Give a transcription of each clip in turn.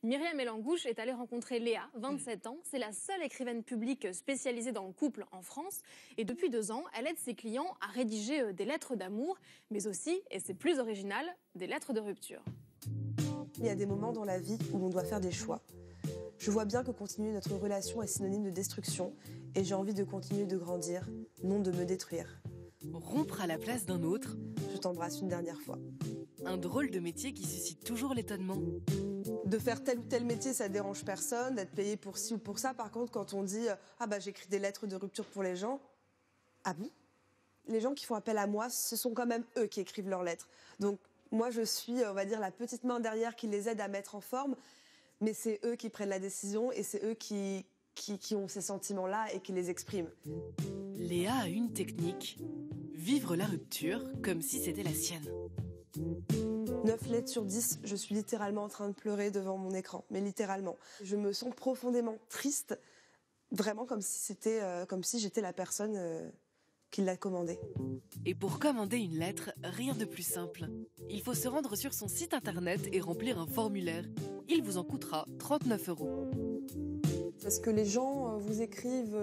Myriam Elangouche est allée rencontrer Léa, 27 ans. C'est la seule écrivaine publique spécialisée dans le couple en France. Et depuis 2 ans, elle aide ses clients à rédiger des lettres d'amour, mais aussi, et c'est plus original, des lettres de rupture. Il y a des moments dans la vie où on doit faire des choix. Je vois bien que continuer notre relation est synonyme de destruction et j'ai envie de continuer de grandir, non de me détruire. Rompre à la place d'un autre. Je t'embrasse une dernière fois. Un drôle de métier qui suscite toujours l'étonnement. De faire tel ou tel métier, ça dérange personne, d'être payé pour ci ou pour ça. Par contre, quand on dit « Ah bah j'écris des lettres de rupture pour les gens », ah bon ? Les gens qui font appel à moi, ce sont quand même eux qui écrivent leurs lettres. Donc moi je suis, on va dire, la petite main derrière qui les aide à mettre en forme, mais c'est eux qui prennent la décision et c'est eux qui ont ces sentiments-là et qui les expriment. Léa a une technique. Vivre la rupture comme si c'était la sienne. 9 lettres sur 10, je suis littéralement en train de pleurer devant mon écran, mais littéralement. Je me sens profondément triste, vraiment comme si j'étais la personne qui l'a commandée. Et pour commander une lettre, rien de plus simple. Il faut se rendre sur son site internet et remplir un formulaire. Il vous en coûtera 39 €. Est-ce que les gens vous écrivent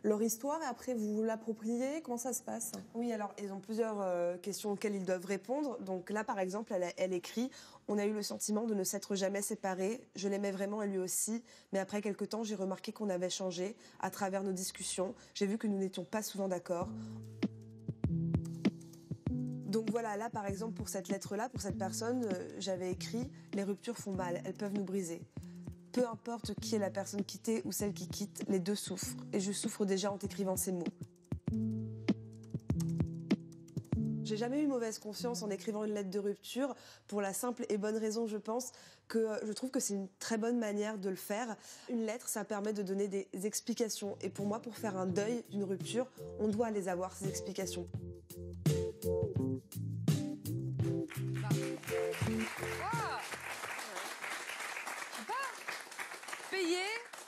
leur histoire et après vous vous l'appropriez? Comment ça se passe? Oui, alors ils ont plusieurs questions auxquelles ils doivent répondre. Donc là, par exemple, elle écrit « On a eu le sentiment de ne s'être jamais séparés. Je l'aimais vraiment et lui aussi. Mais après quelque temps, j'ai remarqué qu'on avait changé. À travers nos discussions, j'ai vu que nous n'étions pas souvent d'accord. » Donc voilà, là par exemple, pour cette lettre-là, pour cette personne, j'avais écrit « Les ruptures font mal, elles peuvent nous briser. » Peu importe qui est la personne quittée ou celle qui quitte, les deux souffrent. Et je souffre déjà en t'écrivant ces mots. J'ai jamais eu mauvaise conscience en écrivant une lettre de rupture, pour la simple et bonne raison, je pense, que je trouve que c'est une très bonne manière de le faire. Une lettre, ça permet de donner des explications. Et pour moi, pour faire un deuil d'une rupture, on doit les avoir, ces explications. Payé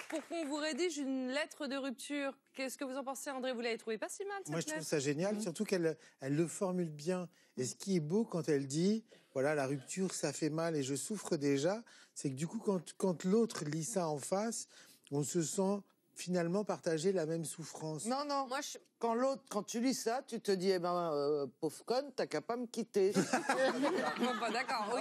pour qu'on vous rédige une lettre de rupture. Qu'est-ce que vous en pensez, André? Vous l'avez trouvé pas si mal, cette lettre? Moi, je trouve ça génial, surtout qu'elle le formule bien. Et ce qui est beau quand elle dit, voilà, la rupture, ça fait mal et je souffre déjà, c'est que du coup, quand l'autre lit ça en face, on se sent finalement partager la même souffrance. Non, non. Moi, quand tu lis ça, tu te dis, pauvre conne, t'as qu'à pas me quitter. Bon, bah, d'accord,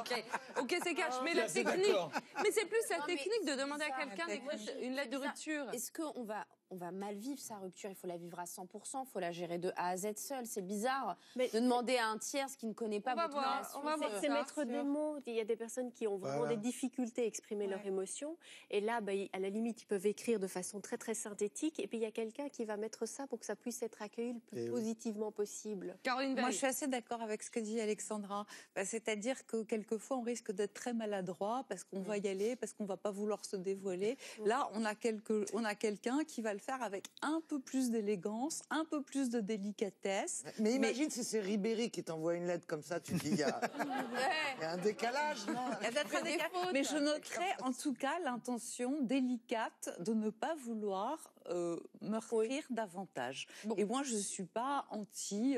ok, c'est cash. Mais la technique, mais c'est plus la technique de demander à quelqu'un d'écrire une lettre de rupture. Est-ce qu'on va mal vivre sa rupture? Il faut la vivre à 100%, il faut la gérer de A à Z seule. C'est bizarre de demander à un tiers qui ne connaît pas votre relation. On va voir. C'est mettre des mots. Il y a des personnes qui ont vraiment des difficultés à exprimer leurs émotions. Et là, à la limite, ils peuvent écrire de façon très, très synthétique. Et puis, il y a quelqu'un qui va mettre ça pour que ça puisse être accueilli le plus positivement possible. Caroline, moi, je suis assez d'accord avec ce que dit Alexandra. C'est-à-dire que quelquefois, on risque d'être très maladroit parce qu'on va y aller, parce qu'on ne va pas vouloir se dévoiler. Là, on a quelqu'un qui va le faire avec un peu plus d'élégance, un peu plus de délicatesse. Mais imagine si c'est Ribéry qui t'envoie une lettre comme ça, tu te dis, il y a un décalage, non? Il y a peut-être un décalage. Mais je noterais en tout cas l'intention délicate de ne pas vouloir meurtrir davantage. Bon. Et moi, je ne suis pas anti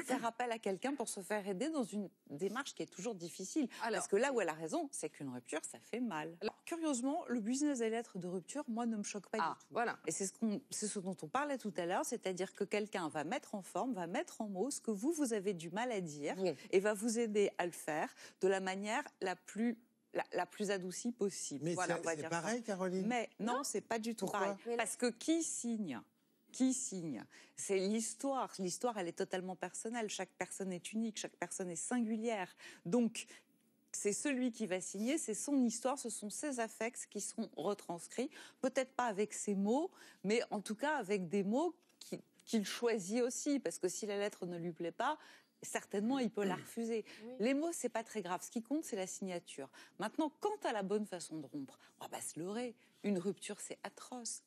faire appel à quelqu'un pour se faire aider dans une démarche qui est toujours difficile. Parce que là où elle a raison, c'est qu'une rupture, ça fait mal. Alors, curieusement, le business des lettres de rupture, moi, ne me choque pas du tout. Voilà. Et c'est ce dont on parlait tout à l'heure, c'est-à-dire que quelqu'un va mettre en forme, va mettre en mots ce que vous avez du mal à dire et va vous aider à le faire de la manière la plus adoucie possible. Mais voilà, c'est pareil, ça. Caroline? Mais non, c'est pas du tout pareil. Parce que qui signe? C'est l'histoire. L'histoire, elle est totalement personnelle. Chaque personne est unique, chaque personne est singulière. Donc, c'est celui qui va signer, c'est son histoire, ce sont ses affects qui sont retranscrits. Peut-être pas avec ses mots, mais en tout cas avec des mots qu'il choisit aussi. Parce que si la lettre ne lui plaît pas, certainement, il peut la refuser. Oui. Les mots, c'est pas très grave. Ce qui compte, c'est la signature. Maintenant, quant à la bonne façon de rompre, on va pas se leurrer. Une rupture, c'est atroce.